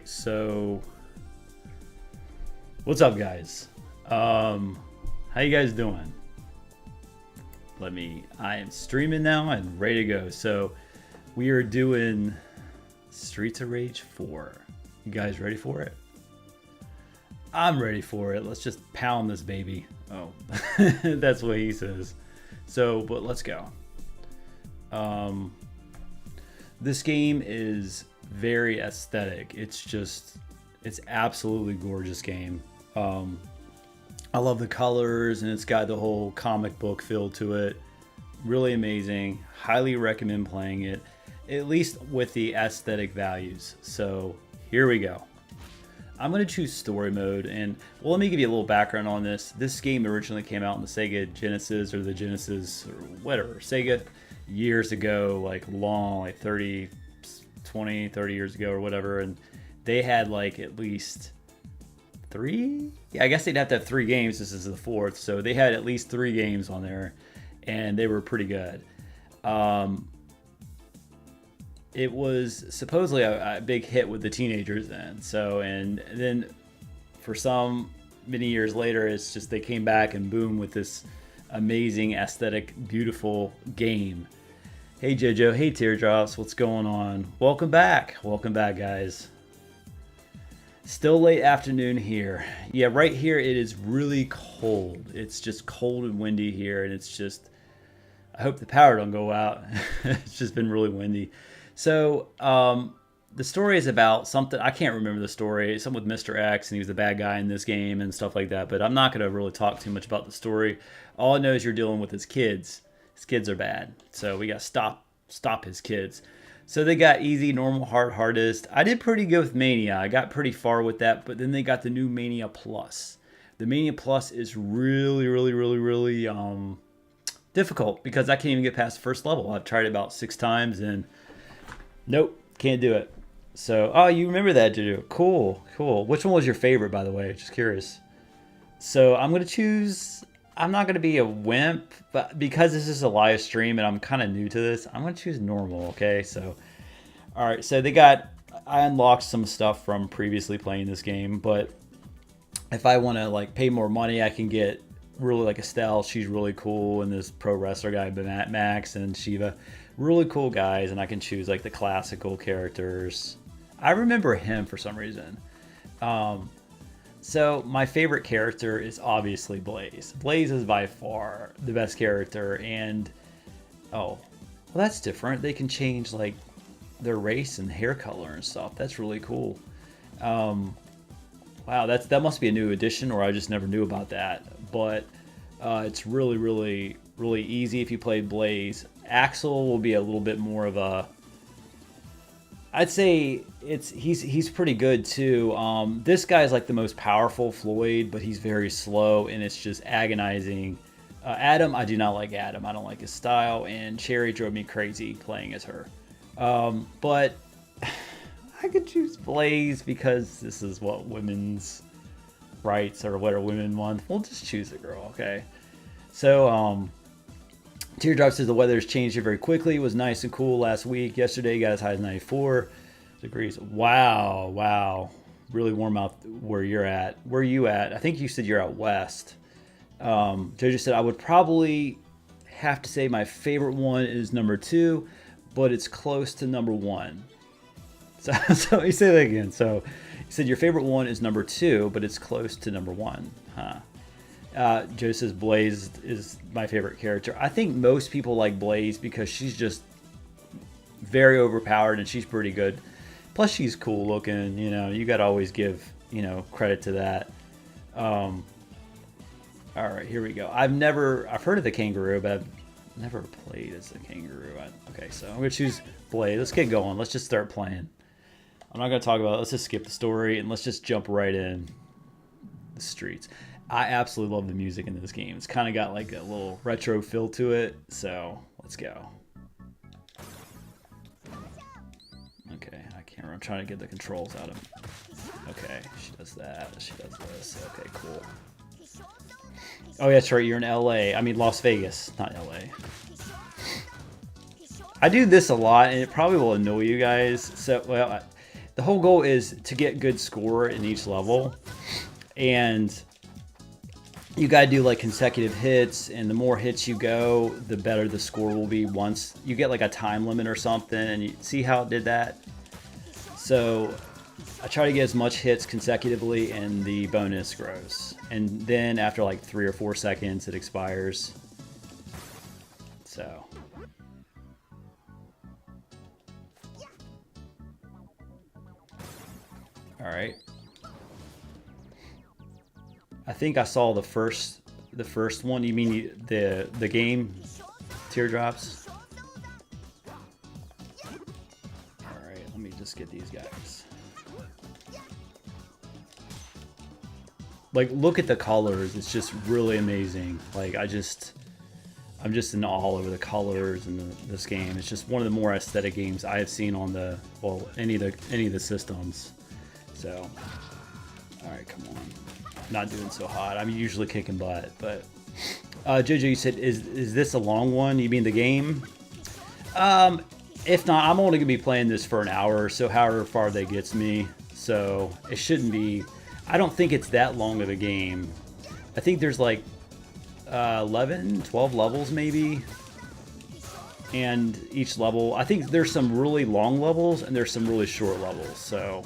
right, so what's up, guys? How you guys doing? I am streaming now and ready to go. So we are doing Streets of Rage 4. You guys ready for it? I'm ready for it. Let's just pound this baby. Oh, that's what he says. So, but let's go. This game is very aesthetic. It's absolutely gorgeous game. I love the colors, and it's got the whole comic book feel to it. Really amazing. Highly recommend playing it, at least with the aesthetic values. So here we go. I'm going to choose story mode, and well, let me give you a little background on this. This game originally came out in the Sega Genesis, or the Genesis, or whatever, Sega, years ago, like 30 years ago or whatever, and they had like at least three, I guess they'd have to have 3 games. This is the 4th, so they had at least 3 games on there, and they were pretty good. It was supposedly a big hit with the teenagers then. So, and then for some many years later, it's just they came back and boom with this amazing aesthetic, beautiful game. Hey Jojo, hey Teardrops, what's going on? Welcome back, guys. Still late afternoon here. Yeah, right here it is really cold. It's just cold and windy here, and it's just, I hope the power don't go out. It's just been really windy. So the story is about something, I can't remember the story, something with Mr. X, and he was the bad guy in this game and stuff like that, but I'm not going to really talk too much about the story. All I know is you're dealing with his kids. His kids are bad, so we got to stop his kids. So they got easy, normal, hard, hardest. I did pretty good with Mania. I got pretty far with that, but then they got the new Mania Plus. The Mania Plus is really, really, really, really difficult because I can't even get past the first level. I've tried it about 6 times and nope, can't do it. So, oh, you remember that, Juju? Cool. Which one was your favorite, by the way? Just curious. So I'm going to choose, I'm not going to be a wimp, but because this is a live stream and I'm kind of new to this, I'm going to choose normal, okay? So, all right, so I unlocked some stuff from previously playing this game, but if I want to like pay more money, I can get really like Estelle. She's really cool, and this pro wrestler guy, Max and Shiva. Really cool guys, and I can choose like the classical characters. I remember him for some reason. So my favorite character is obviously Blaze. Blaze is by far the best character, and oh, well, that's different. They can change like their race and hair color and stuff. That's really cool. Wow, that must be a new addition, or I just never knew about that. But it's really, really, really easy if you play Blaze. Axel will be a little bit more of a, I'd say he's pretty good too. This guy's like the most powerful Floyd, but he's very slow and it's just agonizing. Adam, I do not like Adam. I don't like his style, and Cherry drove me crazy playing as her. But I could choose Blaze because this is what women's rights or what women want. We'll just choose a girl, okay? So, Teardrop says the weather has changed here very quickly. It was nice and cool last week. Yesterday got as high as 94 degrees. Wow. Really warm out where you're at. Where are you at? I think you said you're out west. Jojo said I would probably have to say my favorite one is number 2, but it's close to number 1. So you say that again. So you said your favorite one is number 2, but it's close to number 1. Huh. Joe says Blaze is my favorite character. I think most people like Blaze because she's just very overpowered and she's pretty good. Plus she's cool looking, you got to always give, credit to that. All right, here we go. I've heard of the kangaroo, but I've never played as a kangaroo. Okay, so I'm going to choose Blaze. Let's get going. Let's just start playing. I'm not going to talk about it. Let's just skip the story and let's just jump right in the streets. I absolutely love the music in this game. It's kind of got like a little retro feel to it. So let's go. Okay, I can't remember. I'm trying to get the controls out of it. Okay, she does that. She does this. Okay, cool. Oh, yeah, that's right. You're in LA. I mean, Las Vegas, not LA. I do this a lot, and it probably will annoy you guys. So, well, the whole goal is to get good score in each level, and you got to do like consecutive hits, and the more hits you go, the better the score will be. Once you get like a time limit or something, and you see how it did that. So I try to get as much hits consecutively, and the bonus grows. And then after like 3 or 4 seconds, it expires. So. All right. I think I saw the first one. You mean the game Teardrops? All right, let me just get these guys. Like, look at the colors. It's just really amazing. Like, I'm just in awe over the colors in this game. It's just one of the more aesthetic games I have seen on the, well, any of the systems. So, all right, come on. Not doing so hot. I'm usually kicking butt, but Jojo, you said, is this a long one? You mean the game? If not, I'm only gonna be playing this for an hour or so, however far that gets me. So it shouldn't be. I don't think it's that long of a game. I think there's like 11, 12 levels maybe, and each level. I think there's some really long levels and there's some really short levels. So.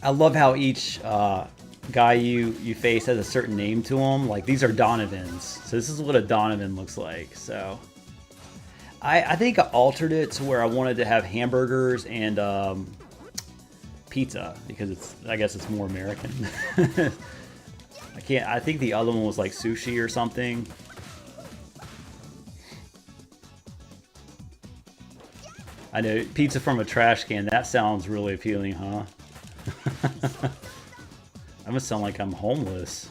I love how each guy you face has a certain name to them. Like, these are Donovans. So this is what a Donovan looks like. So I think I altered it to where I wanted to have hamburgers and pizza, because I guess it's more American. I think the other one was like sushi or something. I know, pizza from a trash can. That sounds really appealing, huh? I must sound like I'm homeless.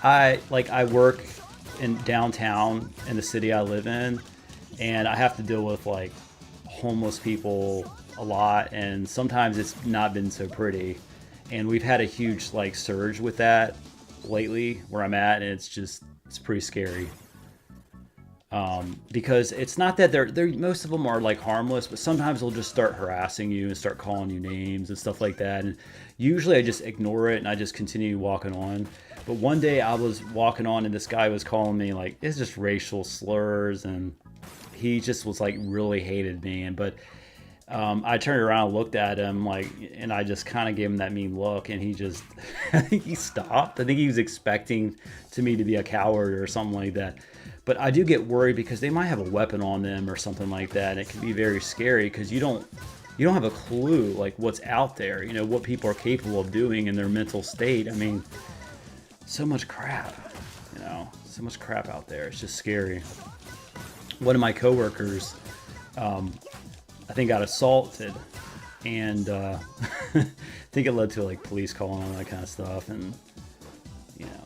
I work in downtown in the city I live in, and I have to deal with like homeless people a lot, and sometimes it's not been so pretty. And we've had a huge like surge with that lately where I'm at, and it's pretty scary. Because it's not that they're most of them are like harmless, but sometimes they'll just start harassing you and start calling you names and stuff like that. And usually I just ignore it and I just continue walking on. But one day I was walking on and this guy was calling me like, it's just racial slurs, and he just was like really hated me. But I turned around and looked at him and I just kind of gave him that mean look, and he just I think he stopped. I think he was expecting me to be a coward or something like that. But I do get worried because they might have a weapon on them or something like that. And it can be very scary because you don't have a clue like what's out there, what people are capable of doing in their mental state. I mean, so much crap, so much crap out there. It's just scary. One of my coworkers, I think got assaulted, and I think it led to like police calling and all that kind of stuff. And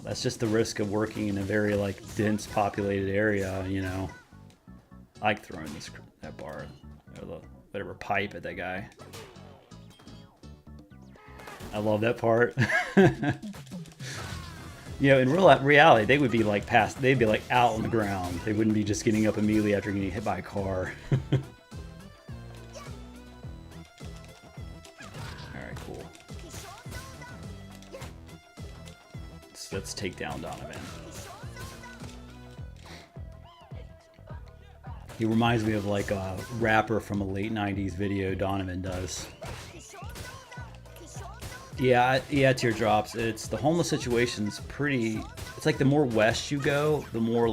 that's just the risk of working in a very like dense populated area. I like throwing that bar or the whatever pipe at that guy. I love that part. In reality, they would be like they'd be like out on the ground. They wouldn't be just getting up immediately after getting hit by a car. Alright, cool. Let's take down Donovan. He reminds me of like a rapper from a late 90s video. Donovan does. Yeah, Teardrops. It's the homeless situation's pretty. It's like the more west you go, the more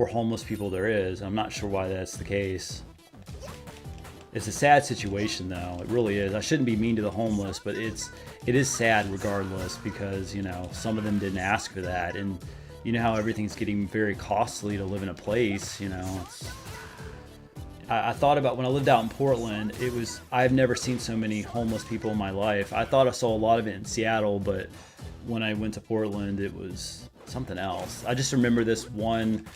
homeless people there is. I'm not sure why that's the case. It's a sad situation though. It really is. I shouldn't be mean to the homeless, but it is sad regardless, because some of them didn't ask for that, and how everything's getting very costly to live in a place. I thought about when I lived out in Portland. I've never seen so many homeless people in my life. I thought I saw a lot of it in Seattle, but when I went to Portland, it was something else. I just remember this one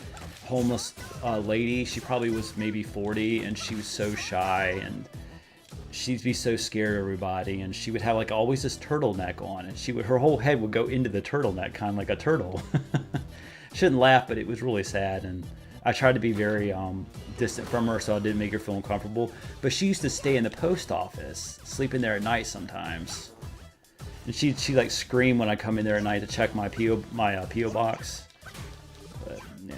homeless lady. She probably was maybe 40, and she was so shy, and she'd be so scared of everybody, and she would have like always this turtleneck on, and her whole head would go into the turtleneck, kind of like a turtle. shouldn't laugh, but it was really sad. And I tried to be very distant from her so I didn't make her feel uncomfortable. But she used to stay in the post office, sleeping there at night sometimes. And she like scream when I come in there at night to check my PO box. But yeah.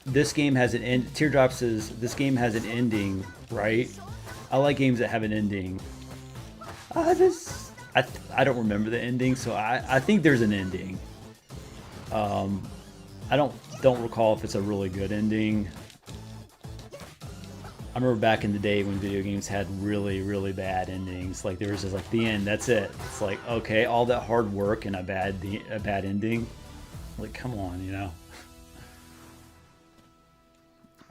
This game has an end. Teardrop says this game has an ending, right? I like games that have an ending. I don't remember the ending, so I think there's an ending. I don't recall if it's a really good ending. I remember back in the day when video games had really, really bad endings. Like there was just like the end, that's it. It's like, okay, all that hard work and a bad ending. Like, come on, you know.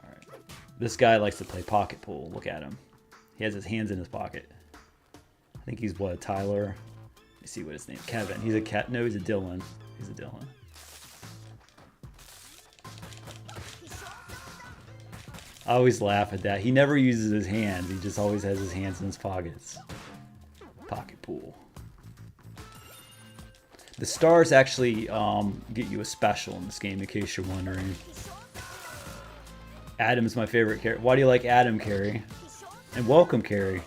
All right. This guy likes to play pocket pool. Look at him. He has his hands in his pocket. I think he's what, Tyler? Let me see what his name. Kevin. He's a cat. No, he's a Dylan. He's a Dylan. I always laugh at that. He never uses his hands. He just always has his hands in his pockets. Pocket pool. The stars actually get you a special in this game, in case you're wondering. Adam's my favorite character. Why do you like Adam, Carrie? And welcome, Carrie.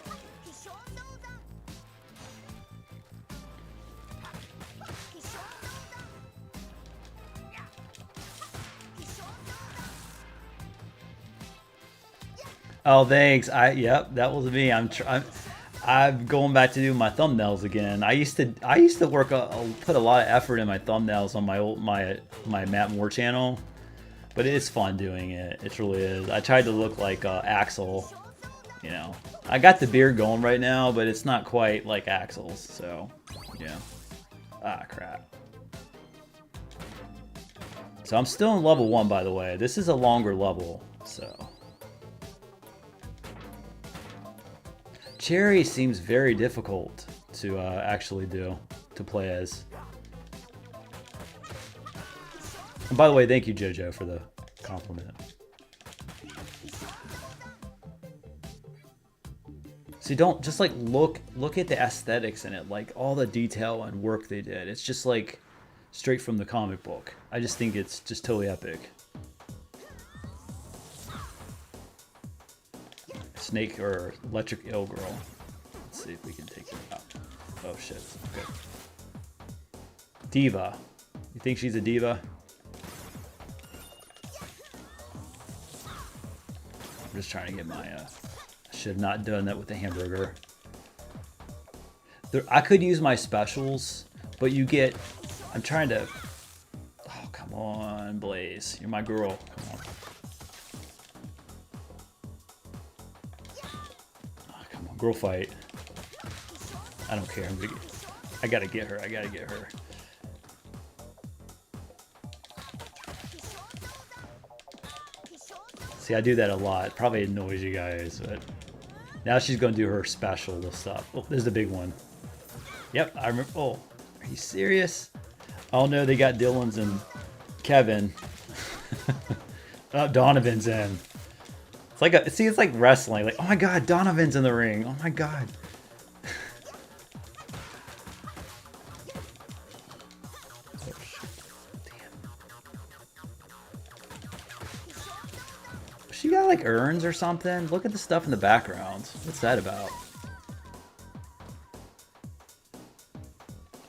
Oh, thanks. Yep, that was me. I'm going back to do my thumbnails again. I used to work put a lot of effort in my thumbnails on my Matt Moore channel, but it's fun doing it. It really is. I tried to look like Axel, you know. I got the beard going right now, but it's not quite like Axel's. So, yeah. Ah, crap. So I'm still in level 1, by the way. This is a longer level, so. Cherry seems very difficult to actually to play as. And by the way, thank you, JoJo, for the compliment. See, don't just like look at the aesthetics in it, like all the detail and work they did. It's just like straight from the comic book. I just think it's just totally epic. Snake or Electric Eel Girl. Let's see if we can take it out. Oh shit. Okay. Diva. You think she's a diva? I'm just trying to get my I should have not done that with the hamburger. I could use my specials, but you get I'm trying to oh come on, Blaze. You're my girl. Come on. Girl fight. I don't care. I gotta get her. I gotta get her. See, I do that a lot. Probably annoys you guys, but now she's gonna do her special stuff. Oh, there's the big one. Yep, I remember. Oh, are you serious? Oh no, they got Dylan's and Kevin. Oh, Donovan's in. It's like it's like wrestling. Like, oh my god, Donovan's in the ring. Oh my god. Damn. She got like urns or something. Look at the stuff in the background. What's that about?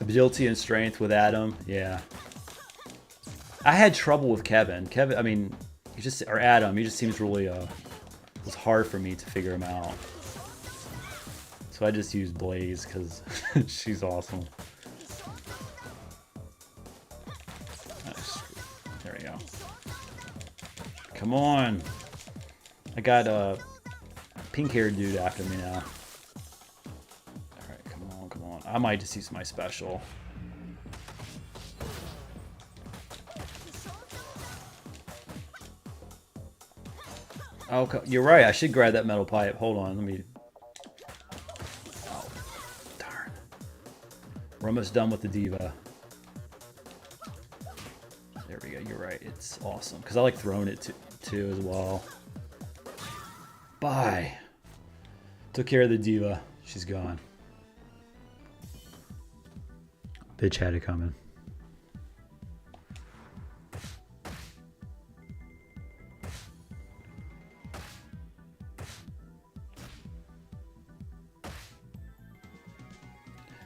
Agility and strength with Adam. Yeah. I had trouble with Kevin. I mean, Adam. He just seems really it was hard for me to figure him out. So I just used Blaze because she's awesome. Nice. There we go. Come on. I got a pink-haired dude after me now. Alright, come on, come on. I might just use my special. Oh, you're right. I should grab that metal pipe. Hold on. Let me... Oh, darn. We're almost done with the diva. There we go. You're right. It's awesome. Because I like throwing it too as well. Bye. Took care of the diva. She's gone. Bitch had it coming.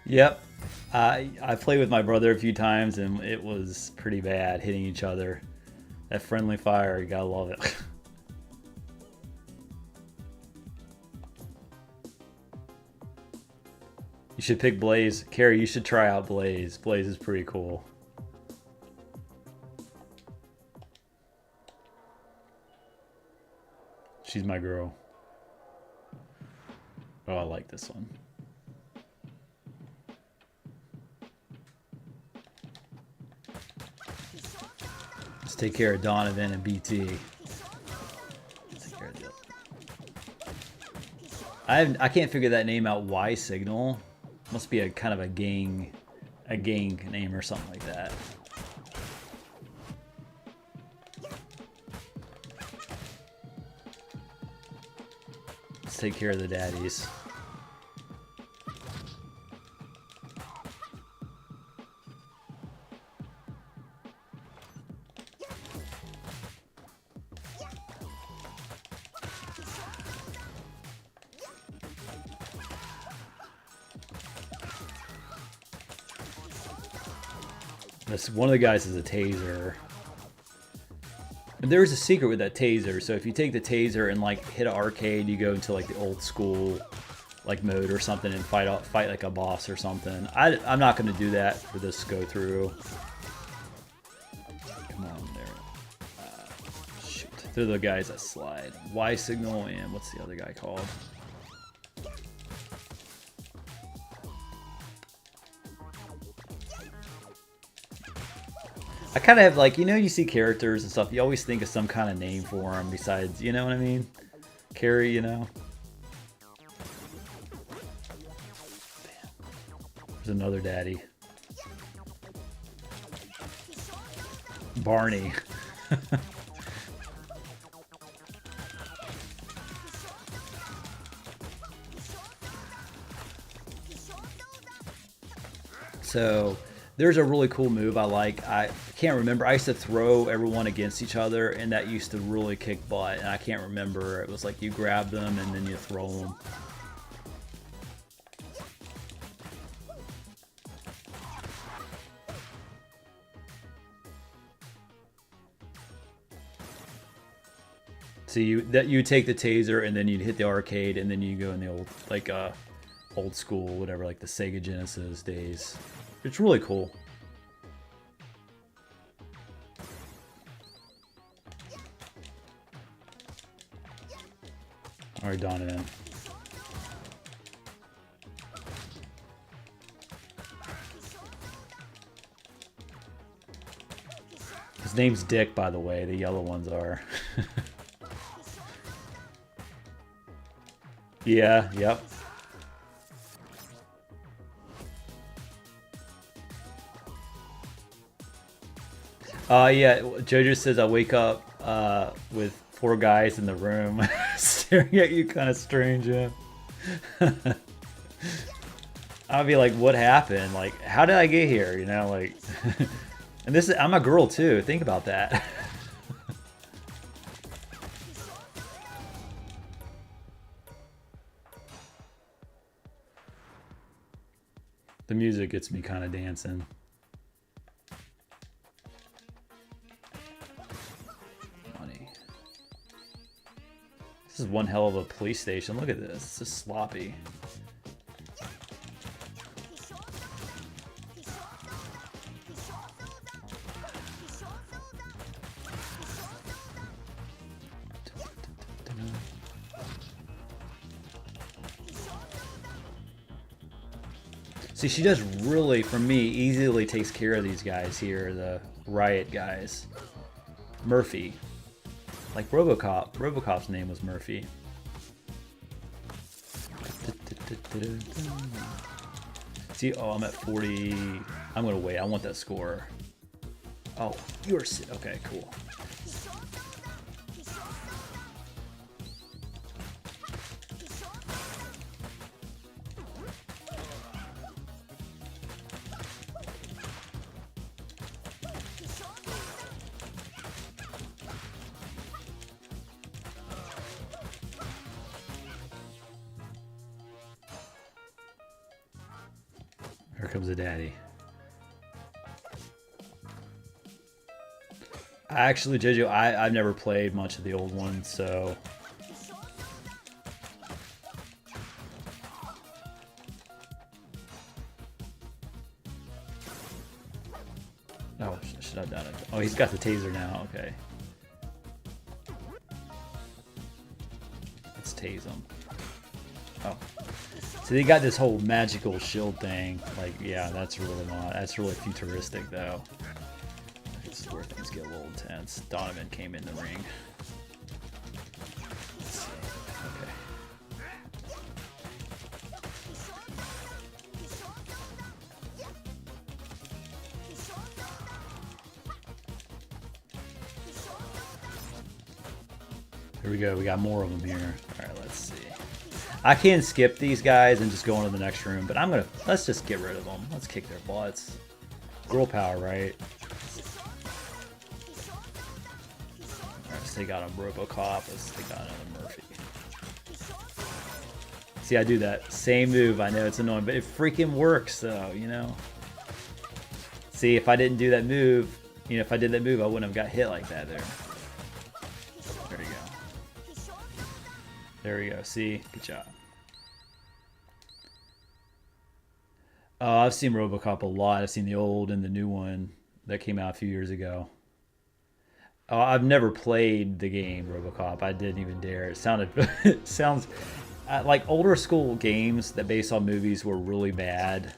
Yep. I played with my brother a few times and it was pretty bad hitting each other. That friendly fire, you gotta love it. You should pick Blaze. Carrie, you should try out Blaze. Blaze is pretty cool. She's my girl. Oh, I like this one. Let's take care of Donovan and BT. Take care of I can't figure that name out. Y Signal must be a kind of a gang name or something like that. Let's take care of the daddies. One of the guys is a taser. And there's a secret with that taser. So if you take the taser and like hit an arcade, you go into like the old school like mode or something and fight like a boss or something. I'm not going to do that for this go through. Come on there. Shoot. They're the guys that slide. Y Signal and what's the other guy called? I kind of have like, you know, you see characters and stuff, you always think of some kind of name for them besides, you know what I mean? Carrie, you know? There's another daddy. Barney. So there's a really cool move I like. I can't remember. I used to throw everyone against each other, and that used to really kick butt. And I can't remember. It was like you grab them and then you throw them. So you take the taser and then you'd hit the arcade and then you go in the old like old school whatever, like the Sega Genesis days. It's really cool. All right, Donovan. His name's Dick, by the way. The yellow ones are. Yeah, yep. Yeah, Jojo says I wake up with 4 guys in the room staring at you, kind of strange, yeah. I'll be like, what happened? Like, how did I get here? You know, like, and this is, I'm a girl too. Think about that. The music gets me kind of dancing. Money. This is one hell of a police station. Look at this. This is sloppy. See, she does really, for me, easily takes care of these guys here, the riot guys. Murphy. Like RoboCop. RoboCop's name was Murphy. See, oh, I'm at 40. I'm going to wait. I want that score. Oh, you're... Okay, cool. Here comes the daddy. Actually, JoJo, I've never played much of the old ones, so... Oh, should have done it. Oh, he's got the taser now, okay. Let's tase him. Oh. So they got this whole magical shield thing. Like, yeah, that's really futuristic, though. This is where things get a little intense. Donovan came in the ring. Let's see. Okay. Here we go. We got more of them here. All right, let's see. I can skip these guys and just go into the next room, but let's just get rid of them. Let's kick their butts. Girl power, right? Alright, let's take out a Robocop. Let's take out another Murphy. See, I do that same move. I know it's annoying, but it freaking works, though, you know? See, if I didn't do that move, you know, if I did that move, I wouldn't have got hit like that there. There you go. There we go. See? Good job. I've seen RoboCop a lot. I've seen the old and the new one that came out a few years ago. I've never played the game RoboCop. I didn't even dare. It sounds like older school games that based on movies were really bad,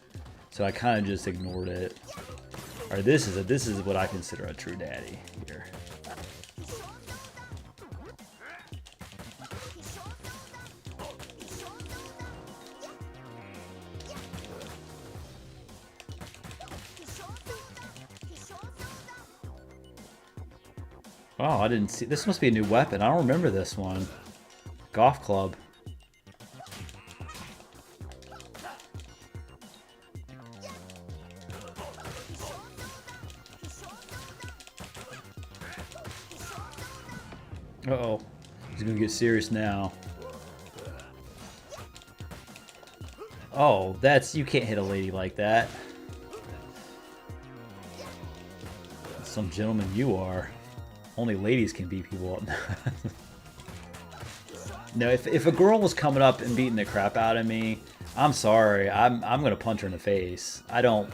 so I kind of just ignored it. All right, this is what I consider a true daddy here. Oh, I didn't see. This must be a new weapon. I don't remember this one. Golf club. Uh-oh. He's gonna get serious now. Oh, you can't hit a lady like that. Some gentleman you are. Only ladies can beat people up. No, if a girl was coming up and beating the crap out of me, I'm sorry. I'm gonna punch her in the face. I don't.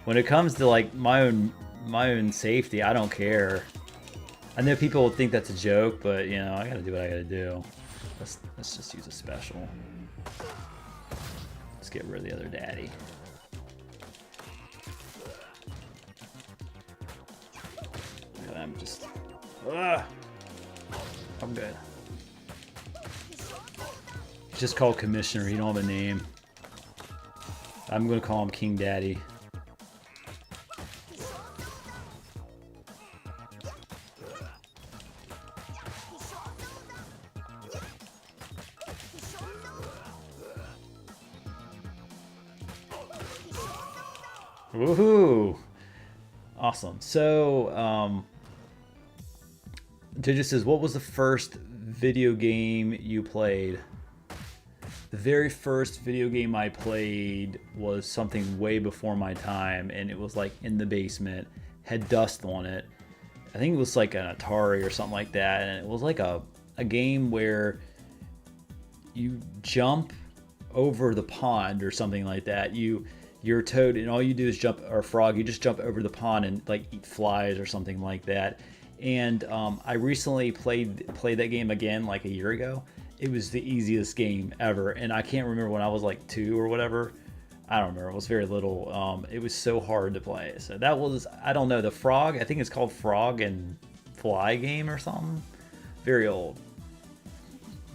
When it comes to like my own safety, I don't care. I know people will think that's a joke, but you know I gotta do what I gotta do. Let's just use a special. Let's get rid of the other daddy. I'm just. Ugh. I'm good. He's just called Commissioner. He don't have a name. I'm gonna call him King Daddy. Woohoo! Awesome. So, JJ says, what was the first video game you played? The very first video game I played was something way before my time, and it was like in the basement, had dust on it. I think it was like an Atari or something like that, and it was like a game where you jump over the pond or something like that. You're a toad, and all you do is jump, or a frog, you just jump over the pond and like eat flies or something like that. And I recently played that game again like a year ago. It was the easiest game ever, and I can't remember when I was like 2 or whatever. I don't remember. It was very little. It was so hard to play. So that was, I don't know, the frog. I think it's called Frog and Fly game or something. Very old.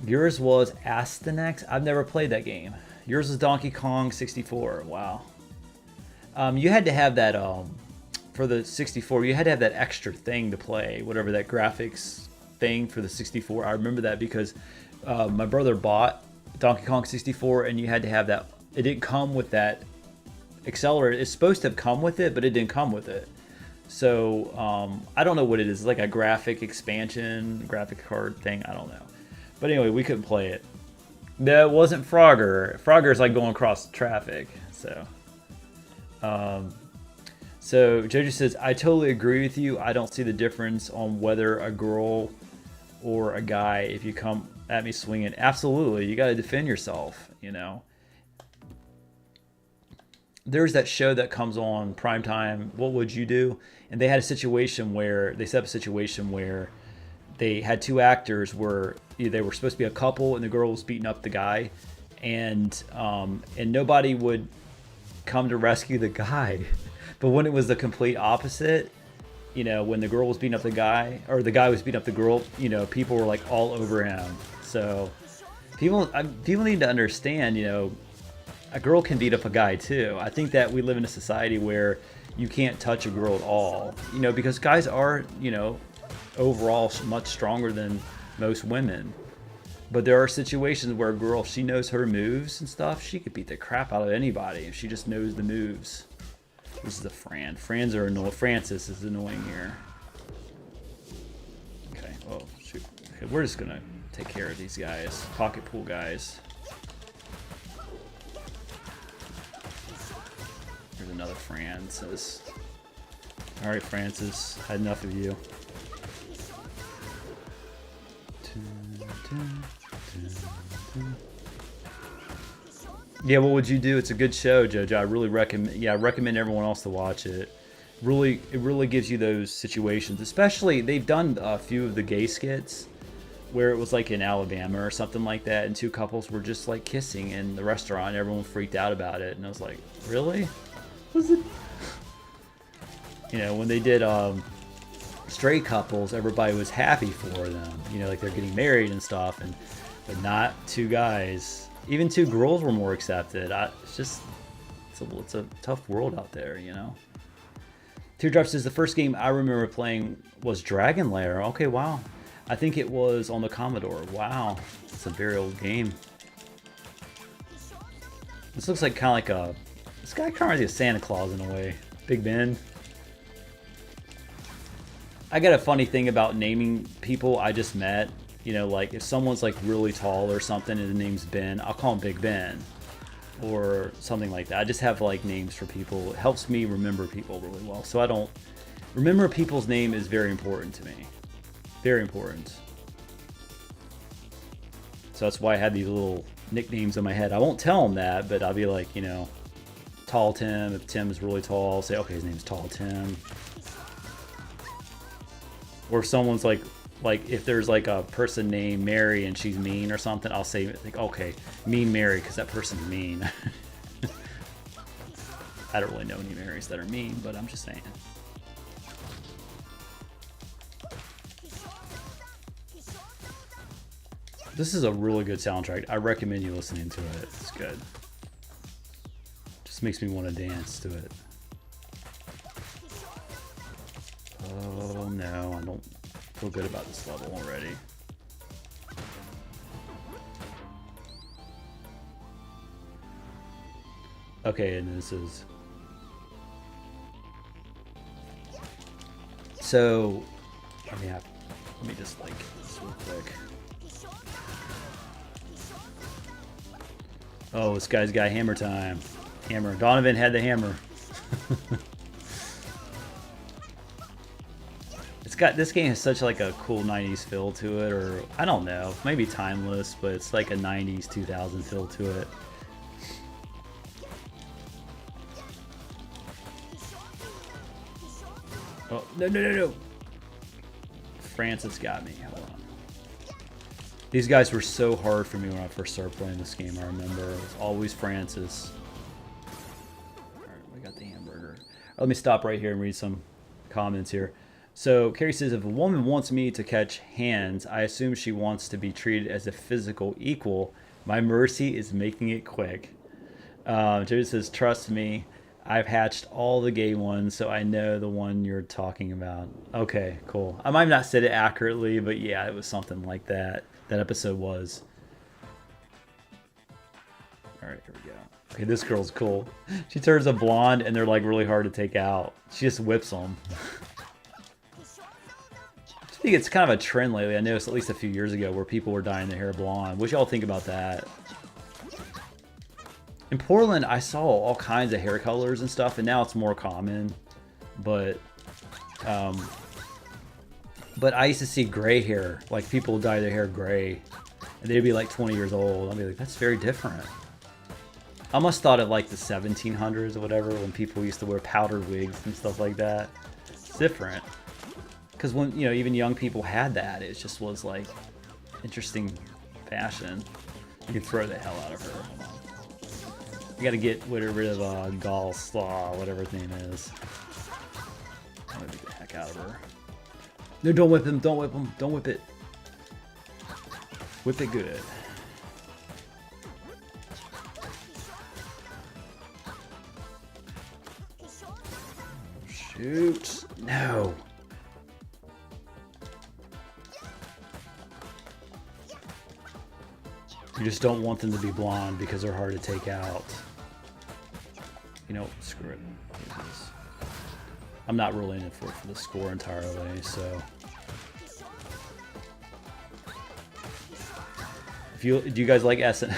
Yours was Astyanax. I've never played that game. Yours is Donkey Kong 64. Wow. You had to have that for the 64. You had to have that extra thing to play, whatever that graphics thing for the 64. I remember that because my brother bought Donkey Kong 64, and you had to have that. It didn't come with that accelerator. It's supposed to have come with it, but it didn't come with it. So I don't know what it is. It's like a graphic expansion, graphic card thing. I don't know. But anyway, we couldn't play it. No, it wasn't Frogger. Frogger's like going across traffic. So So Jojo says, I totally agree with you. I don't see the difference on whether a girl or a guy, if you come at me swinging. Absolutely. You got to defend yourself, you know. There's that show that comes on primetime, What Would You Do? And they had a situation where they set up a situation where they had two actors where they were supposed to be a couple and the girl was beating up the guy, and nobody would come to rescue the guy. But when it was the complete opposite, you know, when the girl was beating up the guy, or the guy was beating up the girl, you know, people were like all over him. So people need to understand, you know, a girl can beat up a guy too. I think that we live in a society where you can't touch a girl at all, you know, because guys are, you know, overall much stronger than most women. But there are situations where a girl, she knows her moves and stuff, she could beat the crap out of anybody if she just knows the moves. This is the Fran. Frans are annoying. Francis is annoying here. Okay, oh shoot. Okay, we're just gonna take care of these guys. Pocket pool guys. There's another Francis. Alright, Francis. Had enough of you. Yeah, what would you do? It's a good show, Jojo. I really recommend. Yeah, I recommend everyone else to watch it. It really gives you those situations. Especially, they've done a few of the gay skits where it was like in Alabama or something like that, and two couples were just like kissing in the restaurant. Everyone freaked out about it, and I was like, really? Was it? You know, when they did straight couples, everybody was happy for them. You know, like they're getting married and stuff, but not two guys. Even two girls were more accepted. It's a tough world out there, you know. Teardrop says the first game I remember playing was Dragon Lair. Okay, wow. I think it was on the Commodore. Wow, it's a very old game. This looks like kind of like a. This guy kind of reminds me of Santa Claus in a way. Big Ben. I got a funny thing about naming people I just met. You know, like if someone's like really tall or something and the name's Ben, I'll call him Big Ben or something like that. I just have like names for people. It helps me remember people really well. So I don't remember people's name is very important to me. Very important. So that's why I had these little nicknames in my head. I won't tell them that, but I'll be like, you know, Tall Tim. If Tim is really tall, I'll say, okay, his name's Tall Tim. Or if someone's like if there's like a person named Mary and she's mean or something, I'll say like, okay, Mean Mary, because that person's mean. I don't really know any Marys that are mean, but I'm just saying. This is a really good soundtrack. I recommend you listening to it. It's good. Just makes me want to dance to it. Oh no, I don't feel good about this level already. Okay, and this is... So, let me just like this real quick. Oh, this guy's got hammer time. Hammer. Donovan had the hammer. This game has such like a cool 90s feel to it, or I don't know, maybe timeless, but it's like a 90s 2000 feel to it. Oh, no. Francis got me. Hold on. These guys were so hard for me when I first started playing this game, I remember. It was always Francis. Alright, we got the hamburger. Let me stop right here and read some comments here. So, Carrie says, if a woman wants me to catch hands, I assume she wants to be treated as a physical equal. My mercy is making it quick. Jody says, trust me, I've hatched all the gay ones, so I know the one you're talking about. Okay, cool. I might not said it accurately, but yeah, it was something like that. That episode was. Alright, here we go. Okay, this girl's cool. She turns a blonde, and they're like really hard to take out. She just whips them. I think it's kind of a trend lately. I noticed at least a few years ago where people were dyeing their hair blonde. What y'all think about that? In Portland, I saw all kinds of hair colors and stuff, and now it's more common. But I used to see gray hair. Like, people dye their hair gray, and they'd be like 20 years old. I'd be like, that's very different. I almost thought of like the 1700s or whatever, when people used to wear powdered wigs and stuff like that. It's different. Because when, you know, even young people had that, it just was like interesting fashion. You can throw the hell out of her. You gotta get rid of Gall Slaw, whatever his name is. I'm gonna beat the heck out of her. No, don't whip him, don't whip him, don't whip it. Whip it good. Shoot. No. You just don't want them to be blonde because they're hard to take out. You know, screw it. I'm not really in it for the score entirely, so. Do you guys like S&M?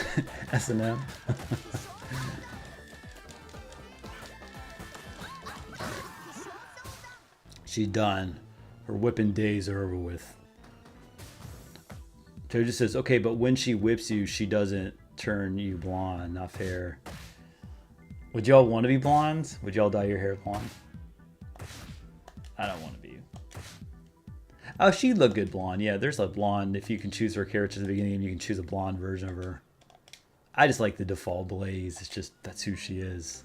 She's done. Her whipping days are over with. Joe just says, okay, but when she whips you, she doesn't turn you blonde. Not fair. Would y'all want to be blondes? Would y'all dye your hair blonde? I don't want to be. Oh, she'd look good blonde. Yeah, there's a blonde. If you can choose her character at the beginning, you can choose a blonde version of her. I just like the default Blaze. It's just, that's who she is.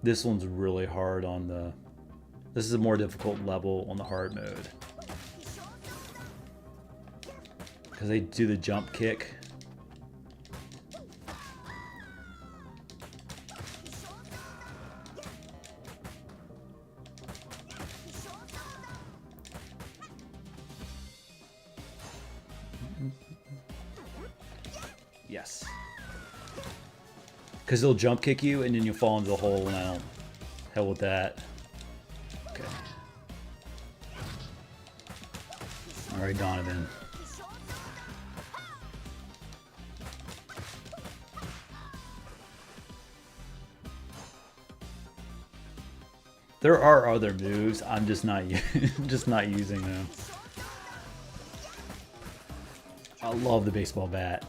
This one's really hard on the... This is a more difficult level on the hard mode. Because they do the jump kick. Yes. Because they'll jump kick you and then you'll fall into the hole, and I don't... Hell with that. Okay. Alright, Donovan. There are other moves, I'm just not just not using them. I love the baseball bat.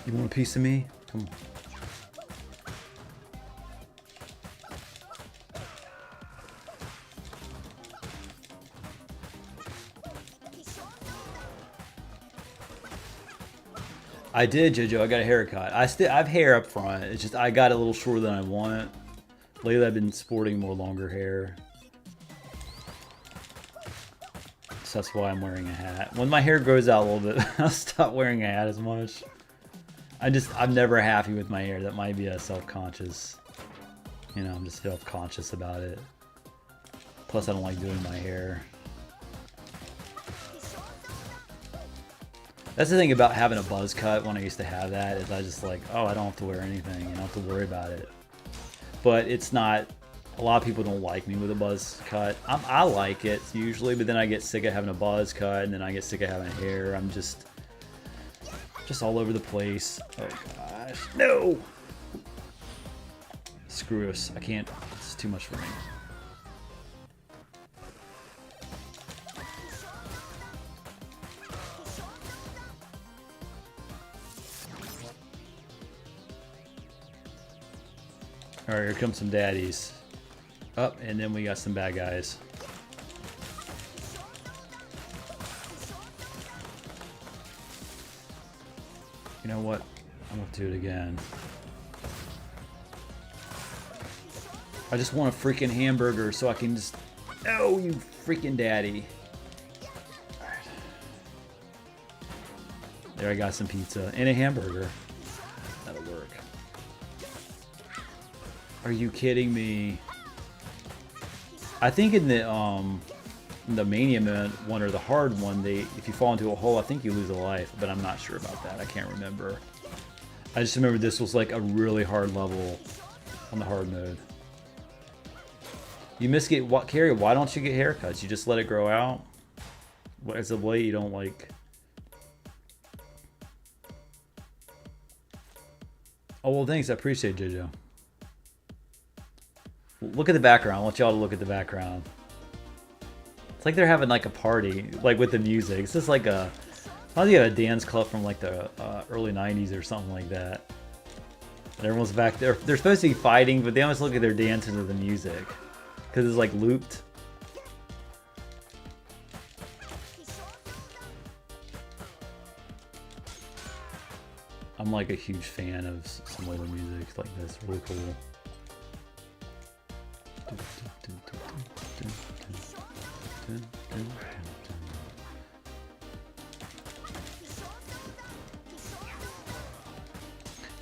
You want a piece of me? Come on. I did, JoJo. I got a haircut. I have hair up front. It's just I got it a little shorter than I want. Lately, I've been sporting more longer hair. So that's why I'm wearing a hat. When my hair grows out a little bit, I'll stop wearing a hat as much. I'm never happy with my hair. That might be a self-conscious. You know, I'm just self-conscious about it. Plus, I don't like doing my hair. That's the thing about having a buzz cut. When I used to have that, is I just like, oh, I don't have to wear anything. I don't have to worry about it. But it's not. A lot of people don't like me with a buzz cut. I like it usually, but then I get sick of having a buzz cut, and then I get sick of having hair. I'm just all over the place. Oh gosh, no! Screw us. I can't. It's too much for me. Alright, here comes some daddies. Up, and then we got some bad guys. You know what? I'm gonna do it again. I just want a freaking hamburger so I can just... Oh, you freaking daddy. Alright. There, I got some pizza and a hamburger. That'll work. Are you kidding me? I think in the Mania one or the hard one, if you fall into a hole, I think you lose a life, but I'm not sure about that. I can't remember. I just remember this was like a really hard level on the hard mode. You miss get what, Carrie? Why don't you get haircuts? You just let it grow out? What, as of late, you don't like... Oh, well, thanks. I appreciate it, JoJo. Look at the background. I want y'all to look at the background. It's like they're having like a party, like with the music. It's just like a... I think you have a dance club from like the early 90s or something like that. And everyone's back there. They're supposed to be fighting, but they almost look like they're dancing to the music. Because it's like looped. I'm like a huge fan of some later music like this. Really cool.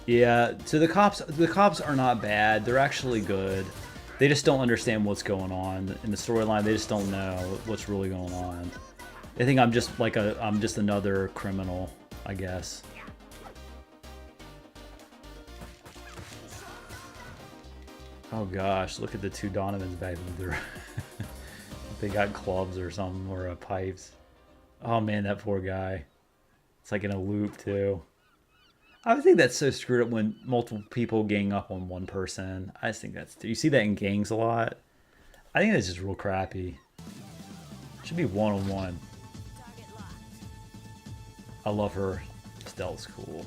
Yeah, so the cops are not bad. They're actually good. They just don't understand what's going on in the storyline. They just don't know what's really going on. They think I'm just like I'm just another criminal, I guess. Oh gosh, look at the two Donovans back there. They got clubs or something, or pipes. Oh man, that poor guy. It's like in a loop too. I would think that's so screwed up when multiple people gang up on one person. I just think that's... You see that in gangs a lot? I think that's just real crappy. It should be one-on-one. I love her. Stella's cool.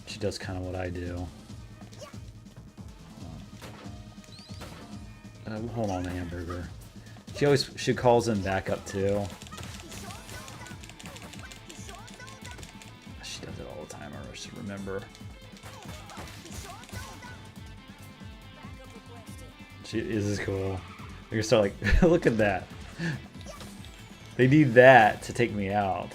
She does kind of what I do. Hold on, Hamburger. She calls him back up too. She does it all the time. I should remember. This is cool. We can start like, look at that. They need that to take me out.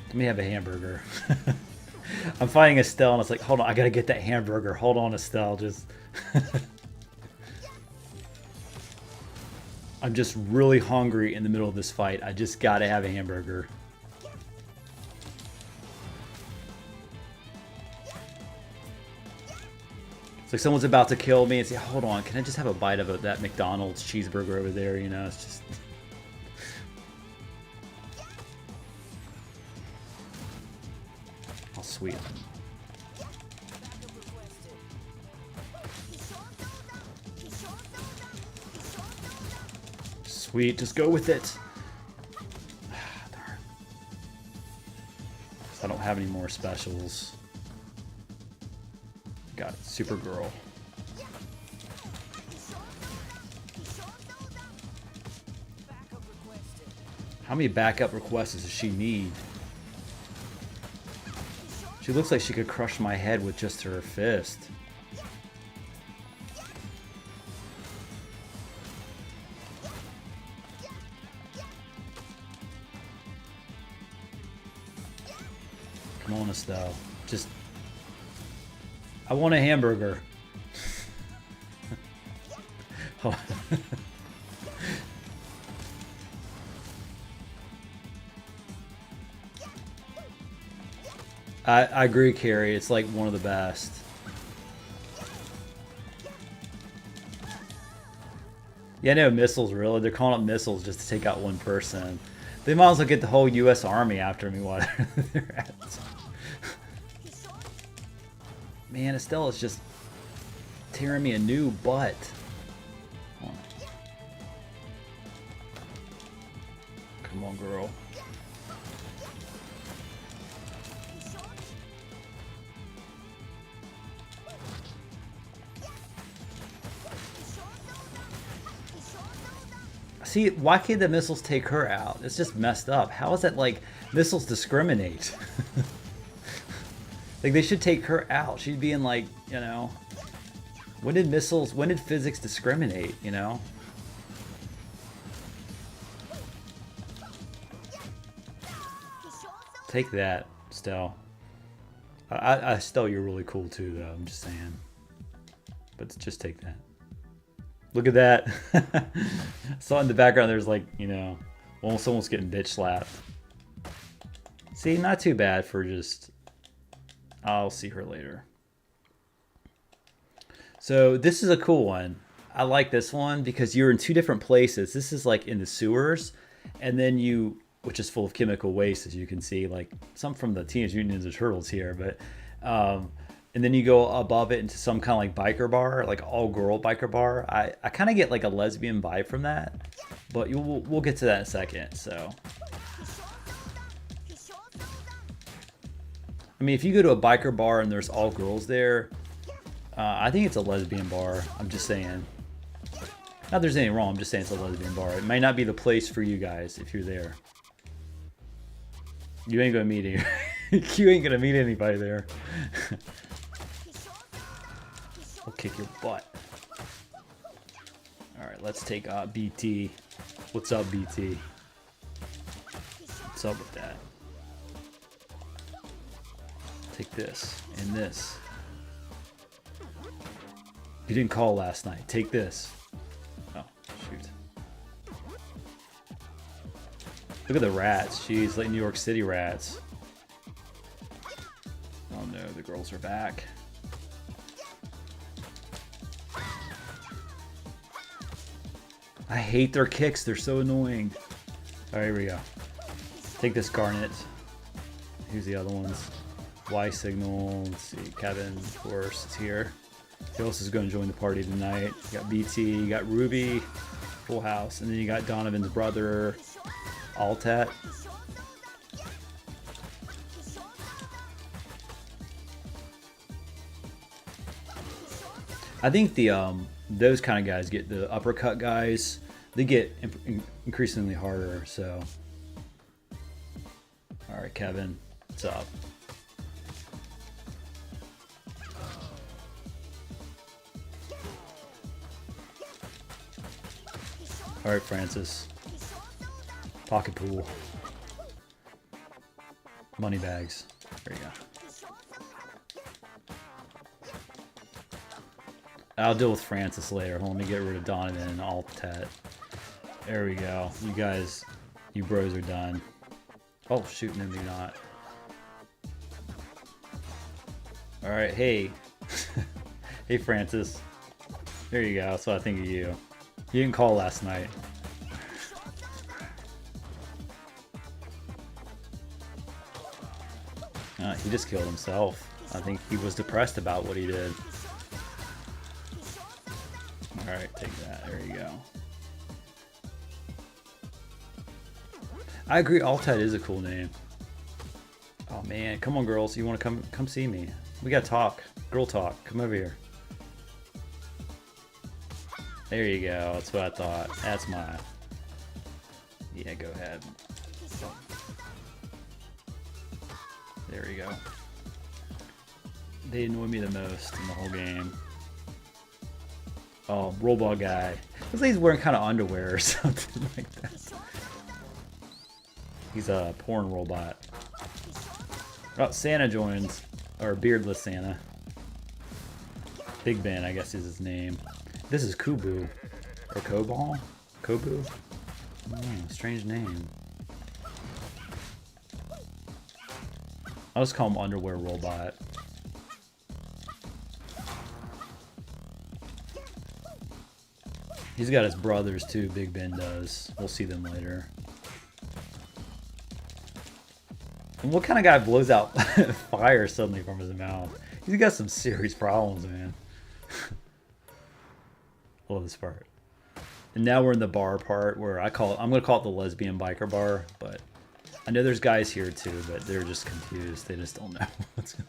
Let me have a hamburger. I'm fighting Estelle and it's like, hold on, I gotta get that hamburger. Hold on, Estelle, just... I'm just really hungry in the middle of this fight. I just gotta have a hamburger. It's like someone's about to kill me and say, hold on, can I just have a bite of that McDonald's cheeseburger over there? You know, it's just... Sweet. Sweet, just go with it. Darn. I don't have any more specials. Got it, Supergirl. How many backup requests does she need? She looks like she could crush my head with just her fist. Come on, Estelle. Just... I want a hamburger. Oh. I agree, Carrie. It's like one of the best. Yeah, no, missiles, really. They're calling up missiles just to take out one person. They might as well get the whole U.S. Army after me while they're at it. Man, Estelle is just tearing me a new butt. Come on, girl. See, why can't the missiles take her out? It's just messed up. How is that like missiles discriminate? Like they should take her out. She'd be in like, you know, when did physics discriminate, you know? Take that, Stell. I still, you're really cool too, though. I'm just saying. But just take that. Look at that. So in the background, there's like, you know, almost someone's getting bitch slapped. See, not too bad for just. I'll see her later. So this is a cool one. I like this one because you're in two different places. This is like in the sewers, and then you, which is full of chemical waste, as you can see, like some from the Teenage Mutant Ninja Turtles here, but and then you go above it into some kind of like biker bar, like all girl biker bar. I kind of get like a lesbian vibe from that, but we'll get to that in a second. So, I mean, if you go to a biker bar and there's all girls there, I think it's a lesbian bar. I'm just saying. Not there's anything wrong, I'm just saying it's a lesbian bar. It might not be the place for you guys if you're there. You ain't gonna meet any. You ain't gonna meet anybody there. I'll kick your butt. Alright, let's take BT. What's up, BT? What's up with that? Take this and this. You didn't call last night. Take this. Oh, shoot. Look at the rats. Jeez, like New York City rats. Oh no, the girls are back. I hate their kicks. They're so annoying. Alright, here we go. Take this Garnet. Here's the other ones. Y Signal. Let's see. Kevin, of course, is here. Who else is going to join the party tonight? You got BT, you got Ruby, Full House, and then you got Donovan's brother, Altat. I think the those kind of guys get the uppercut guys. They get increasingly harder. So, all right, Kevin, what's up? All right, Francis. Pocket pool. Money bags. There you go. I'll deal with Francis later. Let me get rid of Donovan and Altat. There we go. You guys, you bros are done. Oh, shoot, no, maybe not. All right, hey. Hey, Francis. There you go. That's what I think of you. You didn't call last night. He just killed himself. I think he was depressed about what he did. Alright, take that. There you go. I agree, Altat is a cool name. Oh man, come on girls, you want to come see me? We gotta talk. Girl talk. Come over here. There you go. That's what I thought. That's my... Yeah, go ahead. There you go. They annoy me the most in the whole game. Oh, robot guy. Looks like he's wearing kind of underwear or something like that. He's a porn robot. Oh, Santa joins. Or Beardless Santa. Big Ben, I guess is his name. This is Kubu. Or Kobal? Kobu? Strange name. I'll just call him Underwear Robot. He's got his brothers too, Big Ben does. We'll see them later. And what kind of guy blows out fire suddenly from his mouth? He's got some serious problems, man. Love this part. And now we're in the bar part where I'm gonna call it the lesbian biker bar, but I know there's guys here too, but they're just confused. They just don't know what's going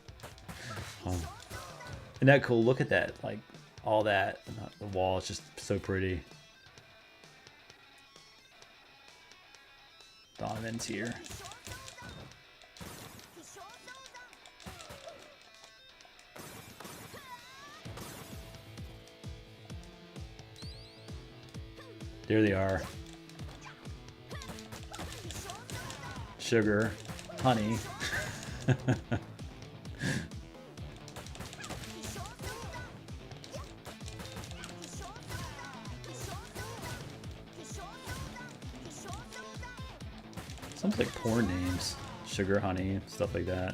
on. Isn't that cool? Look at that, like all that. The wall is just so pretty. Donovan's here. There they are. Sugar, honey. Sounds like porn names. Sugar, honey, stuff like that.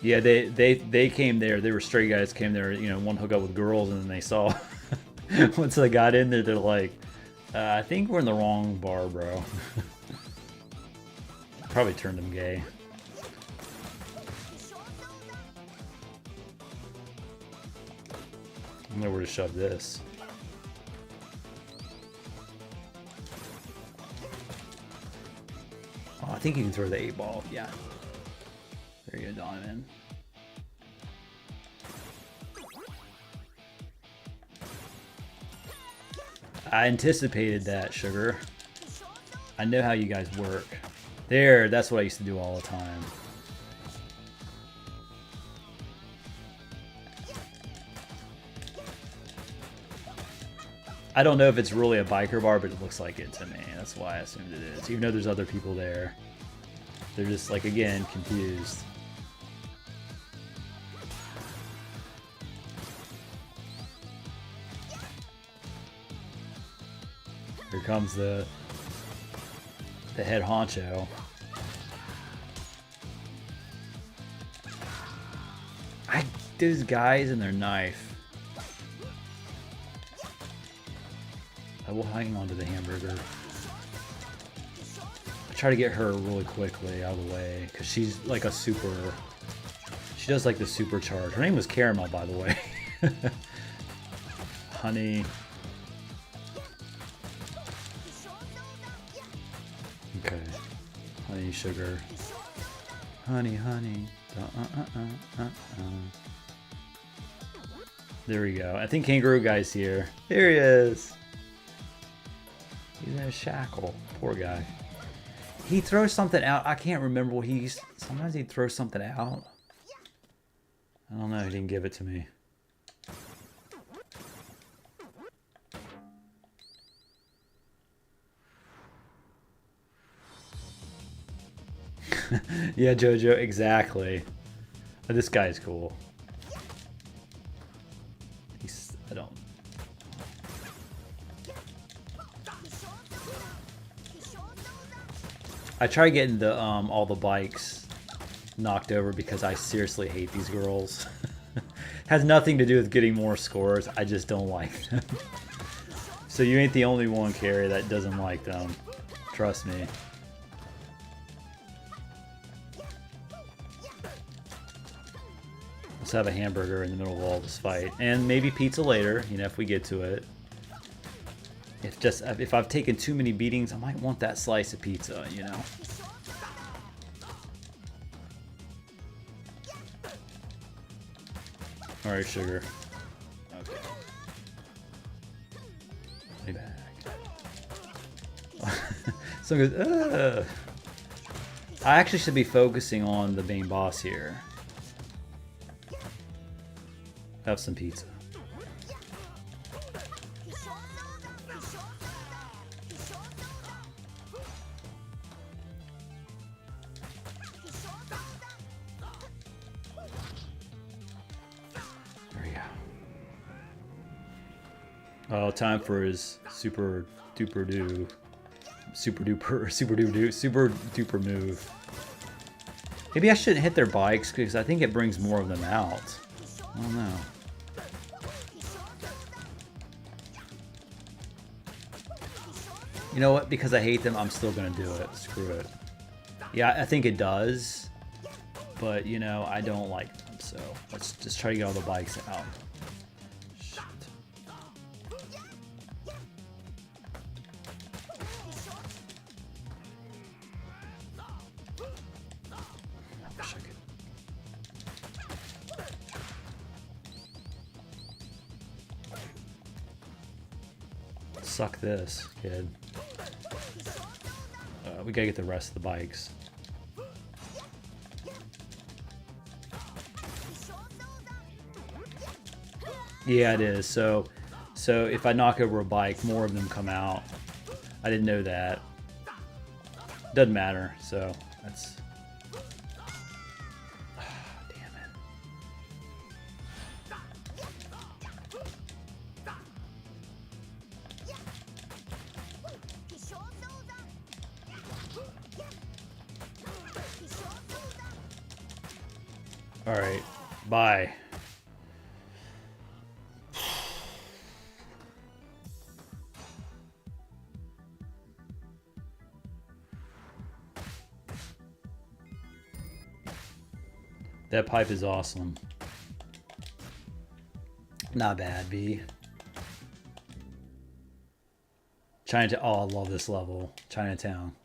Yeah, they came there. They were straight guys, came there, you know, one hook up with girls, and then they saw once they got in there, they're like, I think we're in the wrong bar, bro. Probably turned them gay. I don't know where to shove this. Oh, I think you can throw the 8-ball. Yeah. There you go, Donovan. I anticipated that, Sugar. I know how you guys work. There, that's what I used to do all the time. I don't know if it's really a biker bar, but it looks like it to me. That's why I assumed it is. Even though there's other people there. They're just, like, again, confused. Here comes the head honcho. Those guys and their knife. I will hang on to the hamburger. I try to get her really quickly out of the way because she's like a super. She does like the supercharge. Her name was Caramel, by the way. Honey. Okay. Honey, sugar. Honey, honey. There we go. I think Kangaroo Guy's here. There he is. He's in a shackle. Poor guy. He throws something out. I can't remember what he's. Sometimes he throws something out. I don't know. He didn't give it to me. Yeah, Jojo, exactly. But this guy's cool. I don't. I try getting the all the bikes knocked over because I seriously hate these girls. Has nothing to do with getting more scores. I just don't like them. So you ain't the only one, Carrie, that doesn't like them. Trust me. Let's have a hamburger in the middle of all this fight, and maybe pizza later. You know, if we get to it. If I've taken too many beatings, I might want that slice of pizza. You know. All right, sugar. Okay. Way back. Someone goes, ugh. I actually should be focusing on the main boss here. Have some pizza. There we go. Oh, time for his super duper move. Maybe I shouldn't hit their bikes because I think it brings more of them out. I don't know. You know what? Because I hate them, I'm still gonna do it. Screw it. Yeah, I think it does. But, you know, I don't like them, so let's just try to get all the bikes out. Shit. I wish I could. Suck this, kid. We gotta get the rest of the bikes. Yeah, it is. So if I knock over a bike, more of them come out. I didn't know that. Doesn't matter. So that's. Damn Alright, bye. That pipe is awesome. Not bad, B. Chinatown. Oh, I love this level. Chinatown.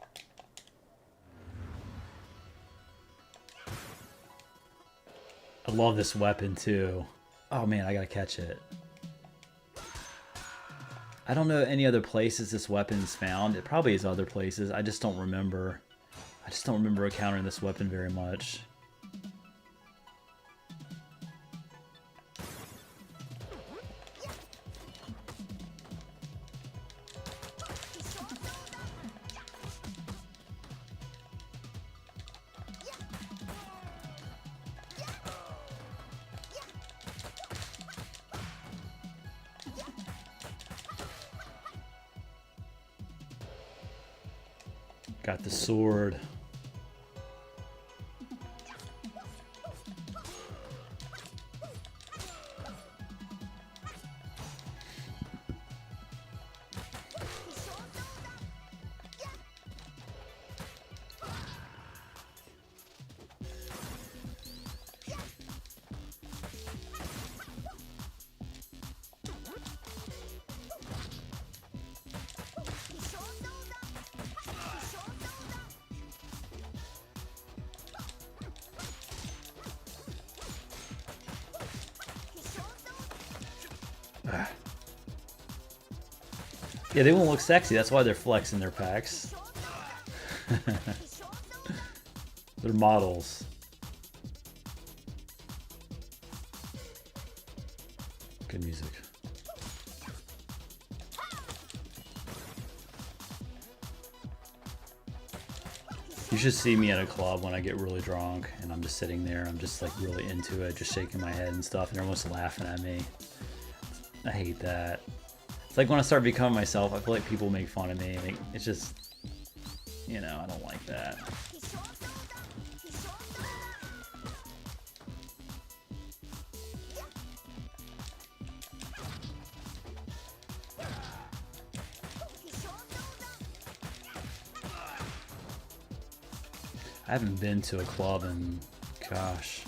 I love this weapon too. Oh man, I gotta catch it. I don't know any other places this weapon is found. It probably is other places. I just don't remember. I just don't remember encountering this weapon very much. Got the sword. Yeah, they won't look sexy. That's why they're flexing their packs. They're models. Good music. You should see me at a club when I get really drunk and I'm just sitting there. I'm just like really into it, just shaking my head and stuff, and everyone's laughing at me. I hate that. It's like when I start becoming myself, I feel like people make fun of me. Like, it's just, you know, I don't like that. I haven't been to a club in, gosh,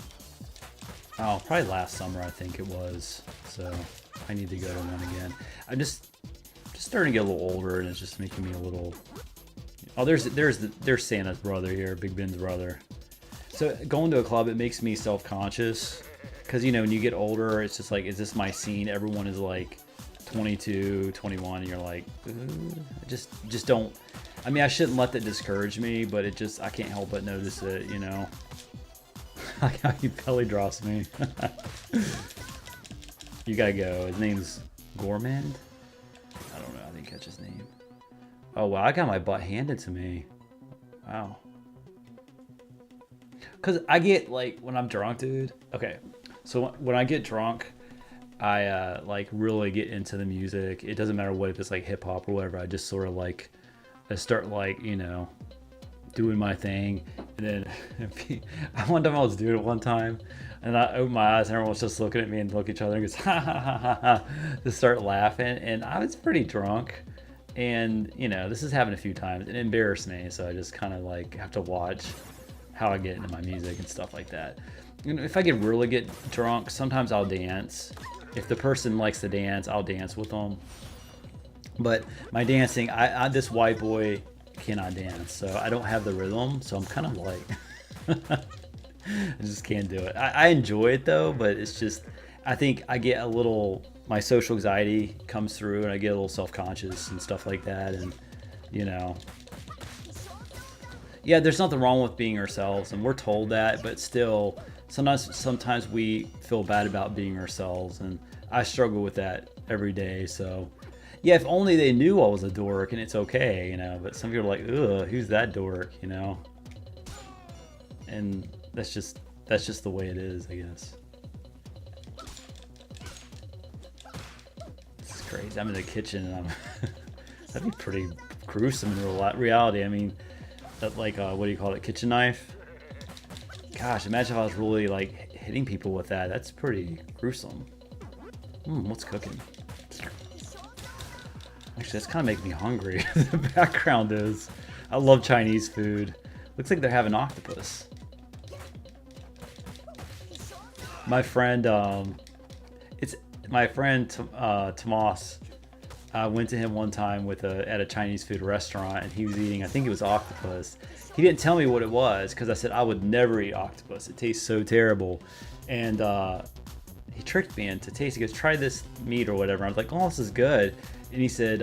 oh, probably last summer I think it was. So I need to go to one again. I'm just starting to get a little older, and it's just making me a little. Oh, there's Santa's brother here, Big Ben's brother. So going to a club, it makes me self-conscious, because you know when you get older, it's just like, is this my scene? Everyone is like 22, 21, and you're like, just don't. I mean, I shouldn't let that discourage me, but it just, I can't help but notice it, you know. Like how he belly drops me. You gotta go. His name's Gormand? I don't know. I didn't catch his name. Oh, wow. I got my butt handed to me. Wow. Because I get, like, when I'm drunk, dude. Okay. So when I get drunk, I, like, really get into the music. It doesn't matter what, if it's, like, hip-hop or whatever. I just sort of, like, I start, like, you know, doing my thing. And then one time I was doing it one time. And I opened my eyes and everyone was just looking at me and look at each other and goes, ha ha ha ha ha, to start laughing. And I was pretty drunk. And, you know, this has happened a few times. It embarrassed me. So I just kind of like have to watch how I get into my music and stuff like that. You know, if I really get drunk, sometimes I'll dance. If the person likes to dance, I'll dance with them. But my dancing, this white boy cannot dance. So I don't have the rhythm. So I'm kind of like... I just can't do it. I enjoy it though, but it's just, I think I get a little, my social anxiety comes through and I get a little self-conscious and stuff like that. And, you know, yeah, there's nothing wrong with being ourselves, and we're told that, but still, sometimes we feel bad about being ourselves, and I struggle with that every day. So, yeah, if only they knew I was a dork, and it's okay, you know, but some people are like, ugh, who's that dork, you know? And that's just the way it is, I guess. It's crazy. I'm in the kitchen and I'm that'd be pretty gruesome in reality. I mean, that, like, what do you call it? Kitchen knife? Gosh, imagine if I was really like hitting people with that. That's pretty gruesome. What's cooking? Actually, that's kind of making me hungry. The background is. I love Chinese food. Looks like they're having octopus. My friend, Tomas. I went to him one time at a Chinese food restaurant, and he was eating, I think it was octopus. He didn't tell me what it was because I said I would never eat octopus. It tastes so terrible. And he tricked me into taste. He goes, try this meat or whatever. I was like, oh, this is good. And he said,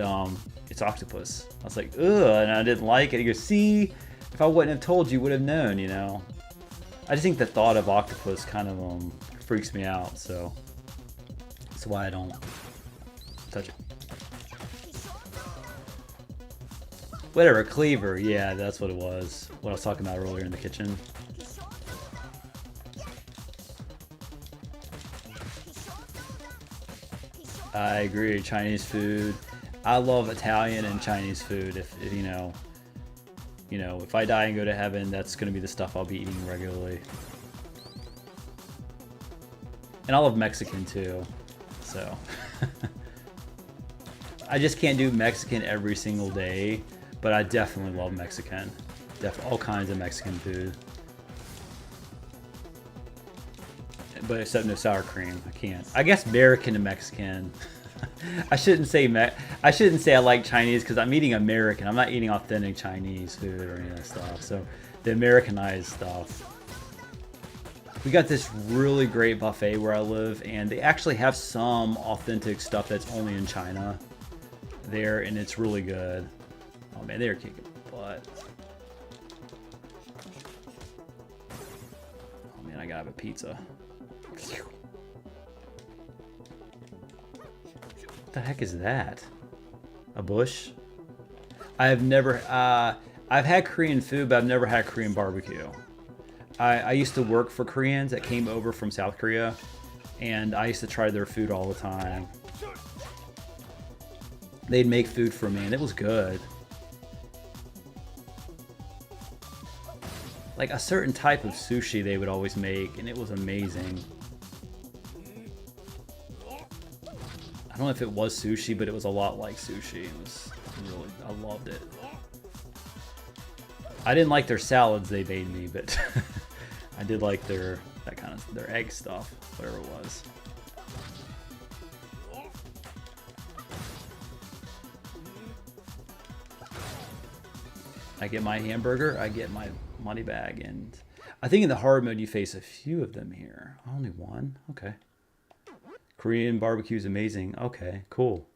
it's octopus. I was like, ugh, and I didn't like it. He goes, see, if I wouldn't have told you, would have known, you know. I just think the thought of octopus kind of freaks me out, so that's why I don't touch it. Whatever, cleaver, yeah, that's what it was. What I was talking about earlier in the kitchen. I agree, Chinese food. I love Italian and Chinese food. If you know, if I die and go to heaven, that's gonna be the stuff I'll be eating regularly. And I love Mexican too, so. I just can't do Mexican every single day, but I definitely love Mexican. All kinds of Mexican food. But except no sour cream, I can't. I guess American and Mexican. I shouldn't say I like Chinese because I'm eating American. I'm not eating authentic Chinese food or any of that stuff. So the Americanized stuff. We got this really great buffet where I live, and they actually have some authentic stuff that's only in China there, and it's really good. Oh man, they're kicking butt. Oh man, I gotta have a pizza. What the heck is that? A bush? I've never, I've had Korean food, but I've never had Korean barbecue. I used to work for Koreans that came over from South Korea, and I used to try their food all the time. They'd make food for me, and it was good. Like a certain type of sushi they would always make, and it was amazing. I don't know if it was sushi, but it was a lot like sushi. It was really, I loved it. I didn't like their salads they made me, but I did like their egg stuff, whatever it was. I get my hamburger, I get my money bag, and I think in the hard mode you face a few of them here. Only one? Okay. Korean barbecue is amazing. Okay, cool.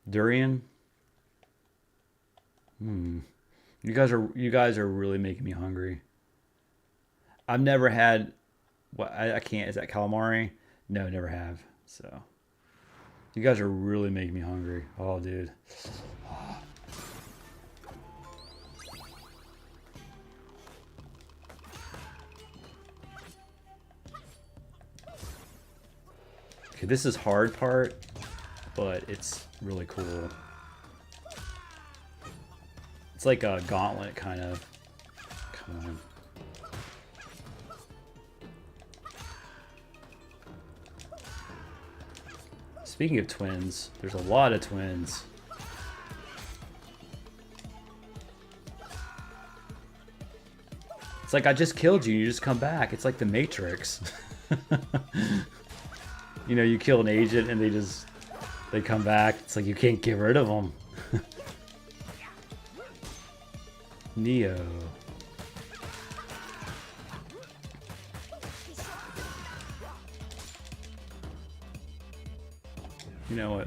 Durian. You guys are really making me hungry. I've never had what I can't, is that calamari? No, never have. So you guys are really making me hungry. Oh dude. Okay, this is hard part, but it's really cool. It's like a gauntlet kind of. Come on. Speaking of twins, there's a lot of twins. It's like I just killed you, you just come back. It's like the Matrix. You know, you kill an agent and they come back. It's like you can't get rid of them. Neo. You know what?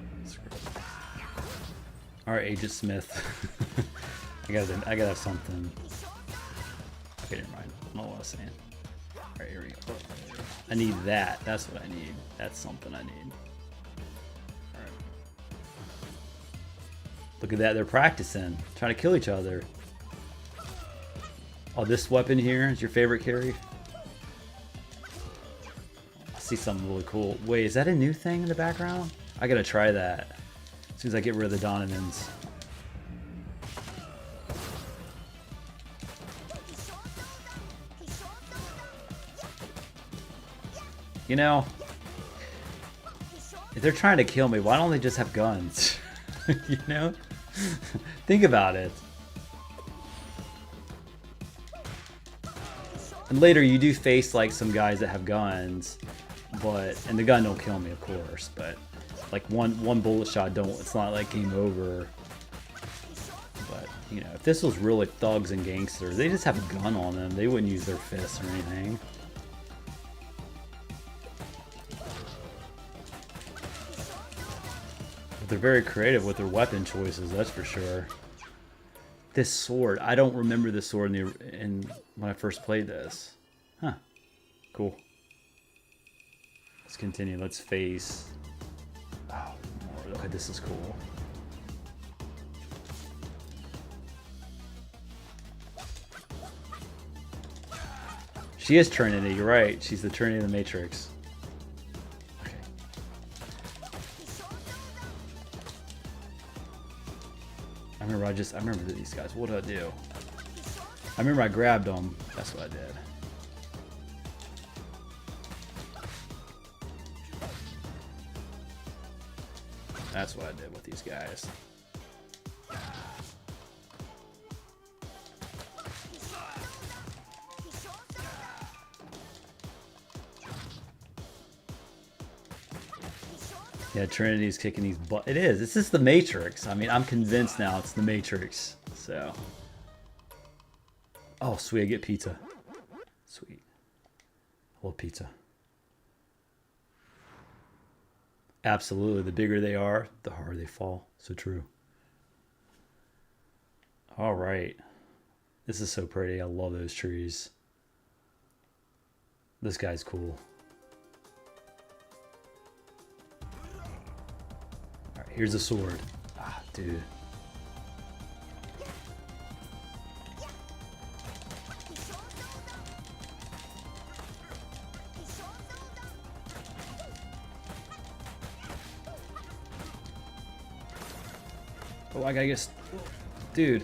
Alright, Agent Smith. I gotta have something. Okay, never mind. I don't know what I was saying. Alright, here we go. I need that. That's what I need. That's something I need. Alright. Look at that, they're practicing. Trying to kill each other. Oh, this weapon here is your favorite carry? I see something really cool. Wait, is that a new thing in the background? I gotta try that. As soon as I get rid of the Donovans. You know, if they're trying to kill me, why don't they just have guns? You know? Think about it. And later you do face like some guys that have guns, and the gun don't kill me, of course, but like one bullet shot don't, it's not like game over. But you know, if this was really thugs and gangsters, they just have a gun on them. They wouldn't use their fists or anything. But they're very creative with their weapon choices, that's for sure. This sword, I don't remember this sword in when I first played this. Huh. Cool. Let's continue. Let's face. Oh, more. Okay, this is cool. She is Trinity, you're right. She's the Trinity of the Matrix. Okay. I remember these guys. What did I do? I remember I grabbed them. That's what I did. That's what I did with these guys. Yeah, Trinity's kicking these butt. It is. This is the Matrix. I mean, I'm convinced now it's the Matrix. So. Oh, sweet. I get pizza. Sweet. I love pizza. Absolutely. The bigger they are, the harder they fall. So true. All right. This is so pretty. I love those trees. This guy's cool. All right, here's a sword. Ah, dude. Oh, I gotta get... Dude.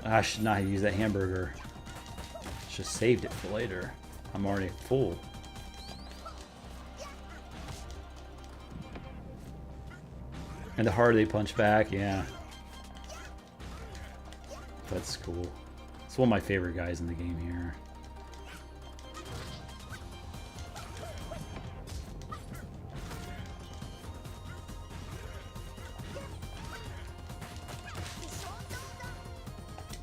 I should not use that hamburger. Just saved it for later. I'm already full. And the harder they punch back, yeah. That's cool. It's one of my favorite guys in the game here.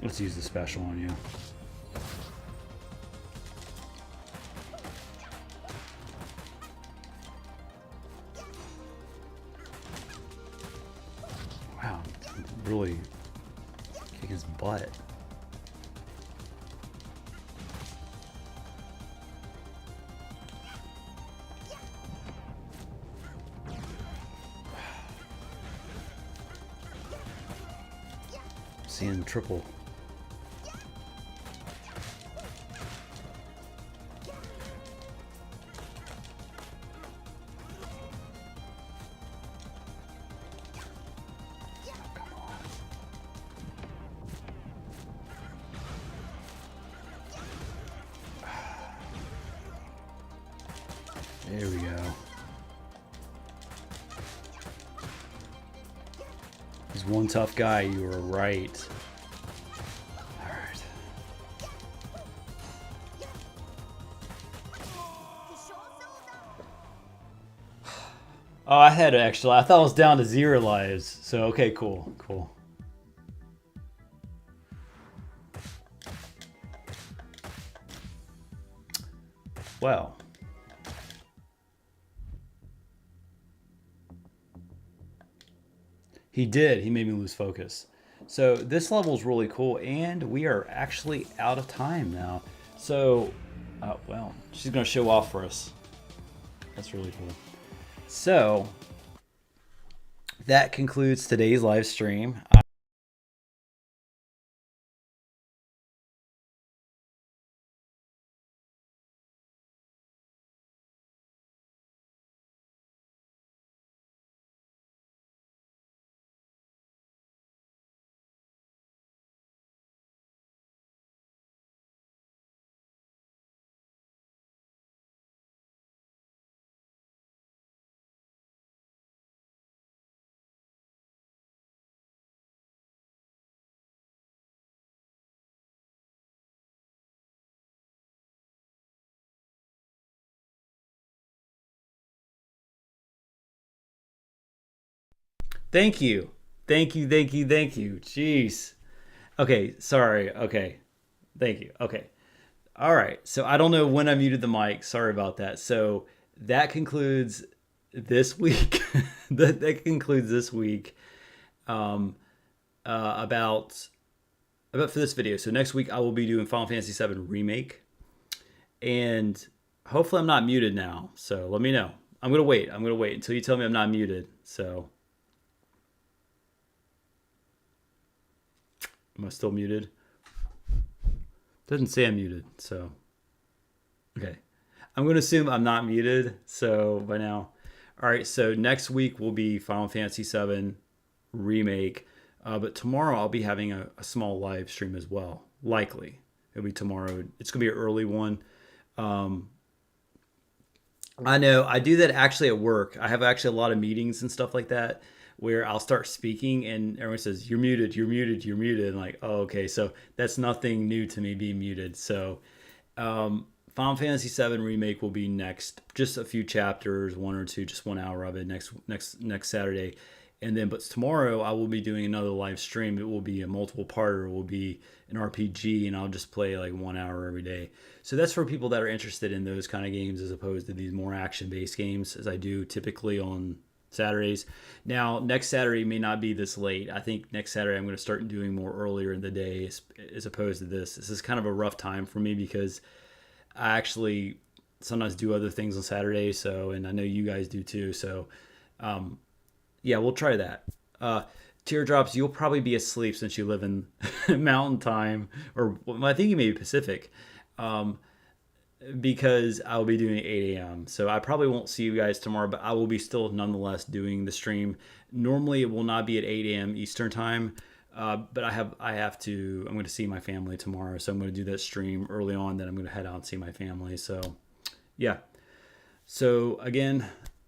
Let's use the special on you. Wow, really kick his butt. Seeing triple. There we go. He's one tough guy, you were right. Alright. Oh, I had actually. I thought I was down to 0 lives. So, okay, cool. Cool. Well. He did. He made me lose focus. So this level is really cool, and we are actually out of time now. So, well, she's going to show off for us. That's really cool. So, that concludes today's live stream. Thank you. Thank you, thank you, thank you. Jeez. Okay, sorry. Okay. Thank you. Okay. All right. So I don't know when I muted the mic. Sorry about that. So that concludes this week. that concludes this week um, about for this video. So next week I will be doing Final Fantasy VII Remake, and hopefully I'm not muted now. So let me know. I'm gonna wait. I'm gonna wait until you tell me I'm not muted. So am I still muted? Doesn't say I'm muted. So okay. I'm gonna assume I'm not muted. So by now, all right. So next week will be Final Fantasy VII Remake, but tomorrow I'll be having a small live stream as well. Likely it'll be tomorrow. It's gonna be an early one. Um, I know I do that actually at work. I have actually a lot of meetings and stuff like that where I'll start speaking and everyone says, "You're muted, you're muted, you're muted." And like, oh, okay. So that's nothing new to me being muted. So Final Fantasy VII Remake will be next. Just a few chapters, one or two, just 1 hour of it next Saturday. And then, but tomorrow I will be doing another live stream. It will be a multiple parter. It will be an RPG, and I'll just play like 1 hour every day. So that's for people that are interested in those kind of games as opposed to these more action-based games, as I do typically on Saturdays. Now, next Saturday may not be this late. I think next Saturday I'm going to start doing more earlier in the day as opposed to this. This is kind of a rough time for me because I actually sometimes do other things on Saturday. So, and I know you guys do too. So, um, yeah, we'll try that. Teardrops, you'll probably be asleep since you live in Mountain Time, or well, I think you may be Pacific, um, because I'll be doing 8 a.m. So I probably won't see you guys tomorrow, but I will be still nonetheless doing the stream. Normally, it will not be at 8 a.m. Eastern Time, but I have to. I'm going to see my family tomorrow, so I'm going to do that stream early on. Then I'm going to head out and see my family. So, yeah. So again,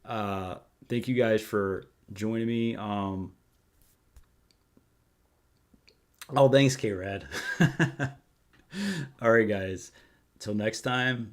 thank you guys for joining me. Oh, thanks, K-Rad. All right, guys. Until next time,